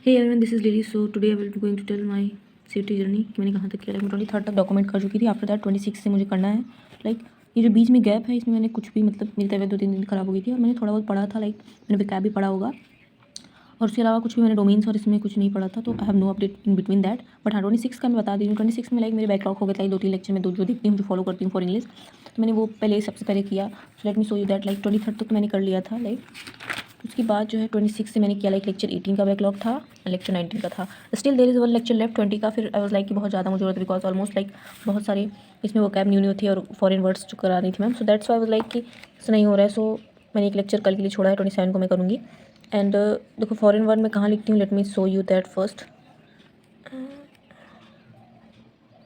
Hey everyone, this is Lily. So today I will be going to tell my city journey कि मैंने कहाँ तक किया। मैं 23 तक डॉक्यूमेंट कर चुकी थी। आफ्टर दैट 26 से मुझे करना है। ये जो बीच में गैप है, इसमें मैंने कुछ भी मेरी तबीयत 2-3 दिन ख़राब हो गई थी और मैंने थोड़ा बहुत पढ़ा था। मैंने विकैब भी पढ़ा होगा और उसके अलावा कुछ भी मैंने डोमेन्स और इसमें कुछ नहीं पढ़ा था। तो I have no update in between that. But हाँ, 26 का मैं बता दी हूँ। 26 में मेरे बैकलॉग हो गया था 2-3 लेक्चर में, जो देखती हूँ, जो फॉलो करती हूँ फॉर इंग्लिश। तो मैंने वो सबसे पहले किया। So let me show you that 23 तक तो मैंने कर लिया था। उसके बाद जो है 26 से मैंने किया लेक्चर 18 का बैकलॉग था, लेक्चर 19 का था। Still there is one lecture left 20 का। फिर आई वाज कि बहुत ज़्यादा मुझे जरूरत, बिकॉज ऑलमोस्ट बहुत सारे इसमें वो कैब न्यू थी और फॉरेन वर्ड्स जो करा रही थी ma'am. So that's why I was कि इससे नहीं हो रहा है। सो मैंने एक लेक्चर कल के लिए छोड़ा है, 27 को मैं करूँगी। एंड देखो फॉरेन वर्ड मैं कहाँ लिखती हूँ, let me show you that first.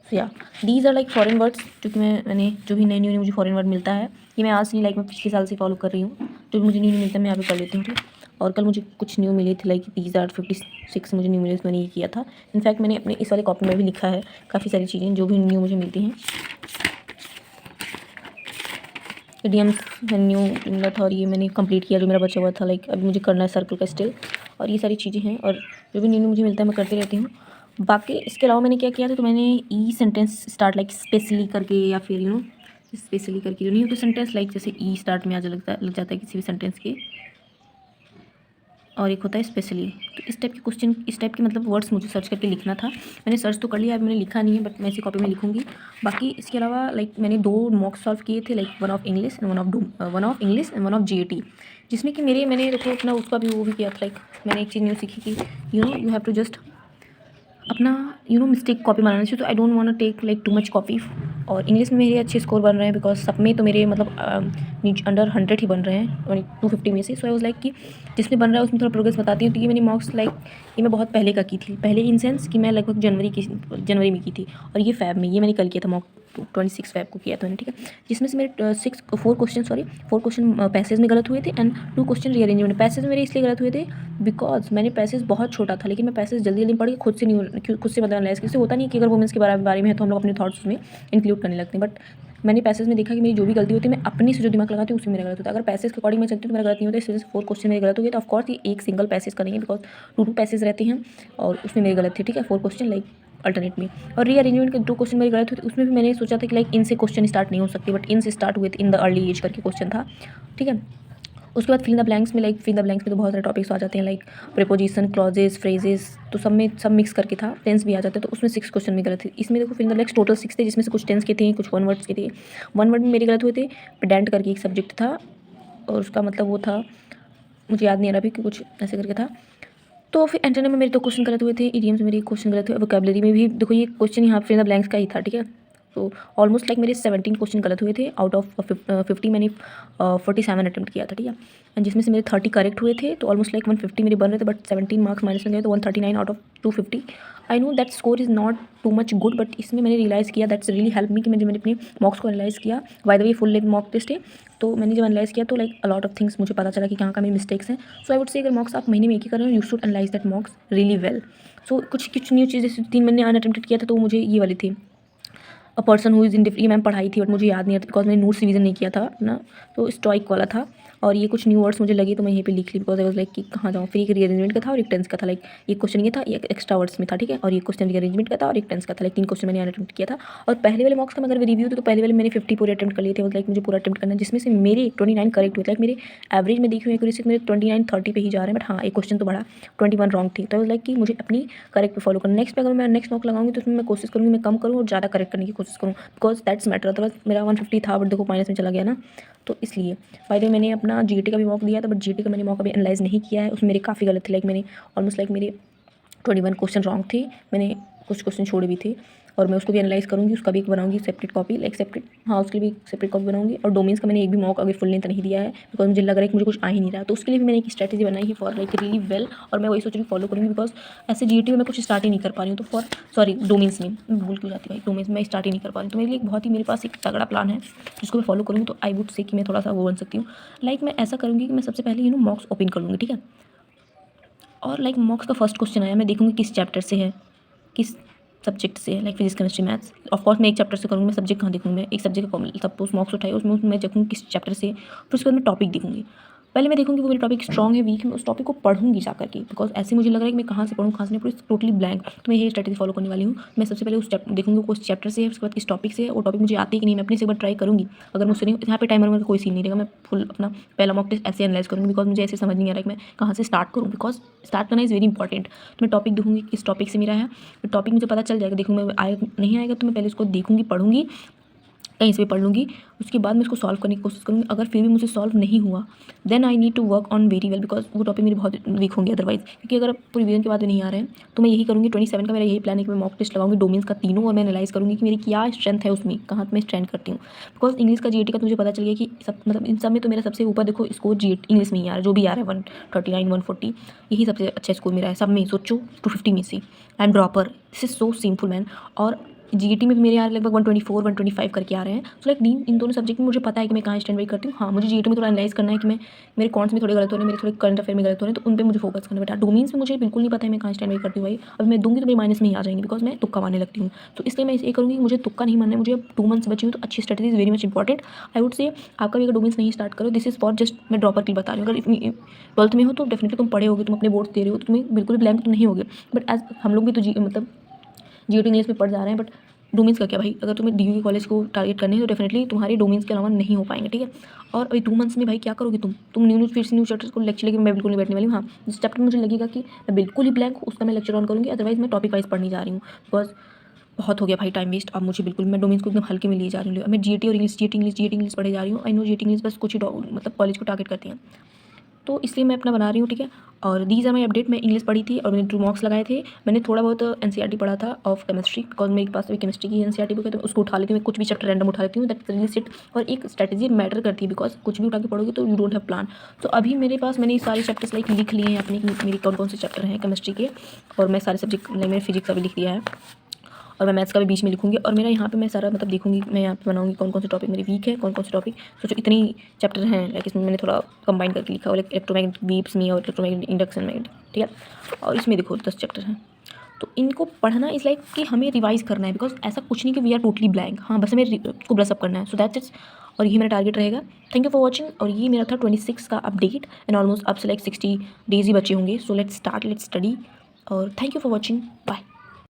या दीज आर फॉरेन वर्ड्स, क्योंकि मैंने जो भी नए मुझे फॉरेन वर्ड मिलता है, ये मैं आज नहीं मैं पिछले साल से फॉलो कर रही हूँ। जो भी मुझे न्यू मिलता है मैं यहाँ पे कर लेती हूँ, ठीक। और कल मुझे कुछ न्यू मिले थे, दीज आर 56 मुझे न्यू मिले, मैंने ये किया था। इनफैक्ट मैंने अपने इस वाले कॉपी में भी लिखा है काफ़ी सारी चीज़ें जो भी न्यू मुझे मिलती हैं। इडियम्स न्यू मिला था और ये मैंने कंप्लीट किया जो मेरा बचा हुआ था। अभी मुझे करना है सर्कल का स्टिल, और ये सारी चीज़ें हैं। और जो भी न्यू मुझे मिलता है मैं करती रहती हूँ। बाकी इसके अलावा मैंने क्या किया था, तो मैंने ई सेंटेंस स्टार्ट स्पेशली करके, या फिर स्पेशली करके जो नहीं होते सेंटेंस, जैसे ई स्टार्ट में आज लग जाता है किसी भी सेंटेंस के, और एक होता है स्पेशली। तो इस टाइप के क्वेश्चन, इस टाइप के वर्ड्स मुझे सर्च करके लिखना था। मैंने सर्च तो कर लिया, अभी मैंने लिखा नहीं है, बट मैं इसी कॉपी में लिखूंगी। बाकी इसके अलावा मैंने 2 मॉक सॉल्व किए थे, one of English and one of English and one of GAT, जिसमें कि मैंने देखो अपना उसका भी वो भी किया था। मैंने एक चीज़ न्यू सीखी कि यू हैव टू जस्ट अपना मिस्टेक कॉपी बनाना चाहिए। तो I don't want to take too much copy. और इंग्लिश में मेरे अच्छे स्कोर बन रहे हैं, बिकॉज सब में तो मेरे अंडर 100 ही बन रहे हैं 250 में से। सो आई वाज कि जिसमें बन रहा है उसमें थोड़ा प्रोग्रेस बताती हूँ। तो ये मैंने मॉक्स ये मैं बहुत पहले का की थी, पहले इन सेंस कि मैं लगभग जनवरी में की थी। और ये फैब में, ये मैंने कल किया था मॉक 26 फैब को किया था मैंने, ठीक है। जिसमें से मेरे 4 क्वेश्चन पैसेज में गलत हुए थे एंड 2 क्वेश्चन रीअरेंजमेंट। पैसेज मेरे इसलिए गलत हुए थे बिकॉज मैंने पैसेज बहुत छोटा था, लेकिन मैं पैसेज जल्दी पढ़ के खुद से एनालाइज किया। होता नहीं कि अगर वुमेंस के बारे में है तो हम लोग अपने थॉट्स में इंक्लूड करने लगते हैं। बट मैंने पैसेज में देखा कि मेरी जो भी गलती होती है, मैं अपने से जो दिमाग लगाती हूँ उसमें मेरा गलत होता है। अगर पैसेज के अकॉर्डिंग मैं चलती हूँ तो मेरा गलत नहीं होता। इस वजह से 4 क्वेश्चन मेरे गलत हो गए। तो ऑफकोर्स ये एक सिंगल पैसेज का नहीं है, बिकॉज 2 पैसेज रहते हैं और उसमें मेरे गलत थे, ठीक है। 4 क्वेश्चन अल्टरनेट में। और रीअरेंजमेंट के 2 क्वेश्चन मेरे गलत हुए थे। उसमें भी मैंने सोचा था कि इन से क्वेश्चन स्टार्ट नहीं हो सकते, बट इन से स्टार्ट हुए थे। इन द अर्ली एज करके क्वेश्चन था, ठीक है। उसके बाद फिल द ब्लैंक्स में फिल द ब्लैंक्स में तो बहुत सारे टॉपिक्स आ जाते हैं, प्रीपोजिशन, क्लॉजेस, फ्रेजेस। तो सब मिक्स करके था। टेंस भी आ जाते हैं, तो उसमें 6 क्वेश्चन में गलत थे। इसमें देखो फिल द ब्लैंक्स टोटल 6 थे, जिसमें से कुछ टेंस के थे, कुछ 1 वर्ड्स के थे। 1 वर्ड में मेरे गलत हुए थे। पेडेंट करके एक सब्जेक्ट था और उसका वो था, मुझे याद नहीं आ रहा अभी कि कुछ ऐसे करके था। तो फिर एंटोनिम में मेरे 2 क्वेश्चन गलत हुए थे। इडियम्स में मेरे 1 क्वेश्चन गलत हुए। वोकैबुलरी में भी देखो ये क्वेश्चन यहाँ फिल द ब्लैंक्स का ही था, ठीक है। तो ऑलमोस्ट मेरे 17 क्वेश्चन गलत हुए थे। आउट ऑफ 50 मैंने 47 अटेम्प्ट किया था, ठीक है। एंड जिसमें से मेरे 30 करेक्ट हुए थे। तो ऑलमोस्ट 150 मेरे बन रहे थे, बट 17 मार्क्स माइनस में गए, तो 139 out of 250। I know that score is not too much good, but इसमें मैंने रियलाइज़ किया, दैट्स रियली हेल्प मी कि मैंने अपने मॉक्स को एनालाइज़ किया। By the way full length mock test है, तो मैंने जब एनालाइज़ किया तो अ लॉट ऑफ थिंग्स मुझे पता चला कि कहाँ का मेरी मिस्टेक्स हैं। सो आई वुड से अगर मॉक्स आप महीने में एक ही कर रहे हो, you should analyse that mocks really well. So कुछ न्यू चीज़ें 3 महीने अनअटेम्प्टेड किया था, तो मुझे ये वाली थी a person who is in ये मैम पढ़ाई थी, बट मुझे याद नहीं आता बिकॉज मैंने नोट्स रिवीजन नहीं किया था ना। तो स्टॉइक वाला था और ये कुछ न्यू वर्ड्स मुझे लगे तो मैं यहीं पे लिख ली, बिकॉज आई वाज कि कहाँ जाऊँ। फिर एक रीअरेंजमेंट का था और एक टेंस का था। एक क्वेश्चन ये था, एक एक्स्ट्रा वर्ड्स में था, ठीक है। और ये क्वेश्चन रीअरेंजमेंट का था और एक टेंस का था। 3 क्वेश्चन मैंने अटेम्प्ट किया था। और पहले वाले मॉक्स का अगर रिव्यू तो पहले वाले मैंने 50 पूरे अटेम्प्ट कर लिए थे। मुझे पूरा अटेम्प्ट करना है, जिसमें से मेरे 29 करेक्ट हुए थे। मेरे एवरेज में देखी हुई एक्यूरेसी मेरे 29-30 पे ही जा रहे हैं, बट हाँ एक क्वेश्चन तो बड़ा 21 रॉन्ग थी। तो कि मुझे अपनी करेक्ट पे फॉलो करना। नेक्स्ट पे अगर मैं नेक्स्ट मॉक लगाऊंगी तो उसमें मैं कोशिश करूँगी मैं कम करूँ और ज़्यादा करेक्ट करने की कोशिश करूँ, बिकॉज दैट्स मैटर। अदरवाइज मेरा 150 था, बट देखो माइनस में चला गया ना। तो इसलिए बाय द वे मैंने अपना जीटी का भी मॉक दिया था, बट जीटी का मैंने मॉक अभी एनालाइज नहीं किया है। उसमें मेरे काफ़ी गलत थे। मैंने ऑलमोस्ट मेरे 21 क्वेश्चन रॉन्ग थे। मैंने कुछ क्वेश्चन छोड़े भी थे और मैं उसको भी एनालाइज करूँगी। उसका भी एक बनाऊंगी सेपरेट कॉपी, सेपरेट, हाँ उसके लिए भी सेपरेट कॉपी बनाऊंगी। और डोमेन्स का मैंने एक भी मॉक अभी फुल लेंथ नहीं दिया है, बिकॉज मुझे लग रहा है कि मुझे कुछ आ ही नहीं रहा। तो उसके लिए भी मैंने एक स्ट्रैटेजी बनाई है फॉर रियली वेल, और मैं वही सोच रही फॉलो करूँगी, बिकॉज ऐसे जीटी में मैं कुछ स्टार्ट ही नहीं कर पा रही हूँ। तो डोमेन्स में भूल क्यों जाती भाई, डोमेन्स में स्टार्ट ही नहीं कर पा रही हूँ। तो मेरे लिए बहुत ही मेरे पास एक तगड़ा प्लान है जिसको मैं फॉलो करूँगी। तो आई वुड से कि मैं थोड़ा सा वो बन सकती हूँ। मैं ऐसा करूँगी कि मैं सबसे पहले मॉक्स ओपन कर लूँगी, ठीक है। और मॉक्स का फर्स्ट क्वेश्चन आया, मैं देखूँगी किस चैप्टर से है, किस सब्जेक्ट से है, फिजिक्स केमिस्ट्री मैथ्स। ऑफकोर्स मैं एक चैप्टर से करूँगी, मैं सब्जेक्ट कहाँ देखूँगी, मैं एक सब्जेक्ट का सपोज मॉक्स उठाई उसमें मैं देखूँगी किस चैप्टर से। फिर उसके बाद मैं टॉपिक देखूँगी। पहले मैं देखूँगी वो मेरा टॉपिक स्ट्रॉन्ग है वीक है, मैं उस टॉपिक को पढ़ूँगी जा करके, बिकॉज ऐसे मुझे लग रहा है कि मैं कहाँ से पढ़ूँ कहाँ से नहीं पढ़ूँ, टोटली ब्लैंक। तो मैं ये स्ट्रेटेजी फॉलो करने वाली हूँ। मैं सबसे पहले उस देखूँगी वो उस चैप्टर से है, उसके बाद किस टॉपिक से है, वो टॉपिक मुझे आती है कि नहीं, मैं अपने से एक बार ट्राई करूँगी। अगर मुझसे नहीं, यहाँ पे टाइमर में कोई सीन नहीं रहेगा, मैं फुल अपना पहला मॉक टेस्ट ऐसे एनालाइज करूँगी, बिकॉज मुझे ऐसे समझ नहीं आ रहा है कि मैं कहाँ से स्टार्ट करूँ, बिकॉज स्टार्ट करना इज़ वेरी इंपॉर्टेंट। तो मैं टॉपिक देखूँगी किस टॉपिक से मेरा है, तो टॉपिक मुझे पता चल जाएगा, देखूँगी मैं आएगा नहीं आएगा तो मैं पहले उसको देखूँगी, पढ़ूँगी, कहीं से भी पढ़ लूँगी। उसके बाद मैं उसको सॉल्व करने की कोशिश करूँगी। अगर फिर भी मुझसे सॉल्व नहीं हुआ then I need to work on very well, because वो टॉपिक मेरी बहुत वीक होंगे अदरवाइज। क्योंकि अगर आप रिवीजन के बाद भी नहीं आ रहे हैं तो मैं यही करूँगी। 27 का मेरा यही प्लान है कि मैं मॉक टेस्ट लगाऊंगी डोमेन्स का तीनों, और मैं एनालाइज करूँगी कि मेरी क्या स्ट्रेंथ है उसमें, कहाँ मैं स्ट्रेंथ करती हूँ। बिकॉज इंग्लिश का जीएटी का तो मुझे पता चल गया कि सब मतलब इन सब में तो मेरा सबसे ऊपर देखो स्कोर जीएटी इंग्लिश में ही आ रहा है, जो भी आ रहा है 139 140 यही सबसे अच्छा स्कोर मेरा है सब में। सोचो 250 में से I am dropper, this is so simple man. और जीएटी में भी मेरे यार लगभग 124 125 करके आ रहे हैं। सो लाइक इन दोनों सब्जेक्ट में मुझे पता है कि मैं कहाँ स्टैंड बाई करती हूँ। हाँ, मुझे जीएटी में थोड़ा एनालाइज करना है कि मैं मेरे कॉन्स में थोड़े गलत हो रहे हैं, मेरे थोड़े करंट अफेयर में गलत हो रहे हैं, तो उन पर मुझे फोकस करना बेटा। डोमेन्स में मुझे बिल्कुल नहीं पता है मैं कहाँ स्टैंड बाई करती हूँ भाई। अब मैं दूंगी तो मेरे माइनस में ही आ जाएंगे, बिकॉज मैं तुक्का मारने लगती हूँ। तो इसलिए मैं ये करूँगी, मुझे तुक्का नहीं मारना है। मुझे अब 2 मंथ्स बची हूँ, तो अच्छी strategy is very much important. I would say आपका भी अगर डोमेन्स नहीं स्टार्ट करो, दिस इज फॉर जस्ट मैं ड्रॉपर के लिए बता रही हूँ। अगर 12th में हो तो डेफिनेटली तुम पढ़े होगे, तुम अपने बोर्ड्स दे रहे हो, तो तुम्हें बिल्कुल ब्लैंक तो नहीं होगे। बट एज हम लोग भी तो मतलब जीएटी इंग्लिश में पढ़ जा रहे हैं, बट डोमेन्स का क्या भाई, अगर तुम्हें डीयू के कॉलेज को टारगेट करने हैं तो डेफिनेटली तुम्हारे डोमेन्स के अलावा नहीं हो पाएंगे, ठीक है। और अभी 2 मंथ्स में भाई क्या करोगे तुम न्यू फिर से न्यू चैप्टर्स को लेक्चर लेके मैं बिल्कुल नहीं बैठने वाली हूँ। हाँ, जिस चैप्टर में मुझे लगेगा कि मैं बिल्कुल ही ब्लैंक हूँ उसका मैं लेक्चर ऑन करूँगी, अदरवाइज मैं टॉपिक वाइज पढ़ने जा रही हूँ। बिकॉज बहुत हो गया भाई टाइम वेस्ट। अब मुझे बिल्कुल मैं डोमेन्स को एकदम हल्के में लिए जा रही हूँ। मैं जीएटी और इंग्लिश पढ़े जा रही हूँ। आई नो जीएटी इंग्लिश बस कुछ ही मतलब कॉलेज को टारगेट करती हैं, तो इसलिए मैं अपना बना रही हूँ, ठीक है। और दीज आर माई अपडेट। मैं इंग्लिश पढ़ी थी और मैंने 2 मॉक्स लगाए थे। मैंने थोड़ा बहुत एनसीईआरटी पढ़ा था ऑफ केमिस्ट्री, बिकॉज मेरे पास भी केमिस्ट्री की एनसीईआरटी बुक है, तो उसको उठा लेती हूँ। मैं कुछ भी चैप्टर रैंडम उठा लेती हूँ, दैट रियली सिट। और एक स्ट्रेटेजी मैटर करती है, बिकॉज कुछ भी उठा के पढ़ोगे तो यू डोंट हैव प्लान। तो अभी मेरे पास मैंने सारे चैप्टर्स लाइक लिख लिए हैं अपने, मेरे कौन कौन से चैप्टर हैं केमिस्ट्री के, और मैं सारे सब्जेक्ट मैंने फिजिक्स का भी लिख दिया है, और मैं मैथ्स का भी बीच में लिखूंगी। और मेरा यहाँ पे मैं सारा मतलब देखूंगी, मैं यहाँ पे बनाऊंगी कौन कौन से टॉपिक मेरे वीक है, कौन कौन से टॉपिक। सोचो इतनी चैप्टर हैं, लाइक इसमें मैंने थोड़ा कंबाइन करके लिखा हुआ, लाइक इलेक्ट्रोमैग्नेटिक वेव्स में और इलेक्ट्रोमैग्नेटिक इंडक्शन में, ठीक है। और इसमें देखो 10 चैप्टर हैं, तो इनको पढ़ना इज़ लाइक कि हमें रिवाइज करना है, बिकॉज ऐसा कुछ नहीं कि वी आर टोटली ब्लैंक। हाँ, बस हमें को ब्रशअप करना है, सो दैट्स इट्स। और ये मेरा टारगेट रहेगा। Thank you for watching. और ये मेरा था 26 का अपडेट, एंड ऑलमोस्ट अब से लाइक 60 डेज ही बचे होंगे। So let's start, let's study, और thank you for watching, bye.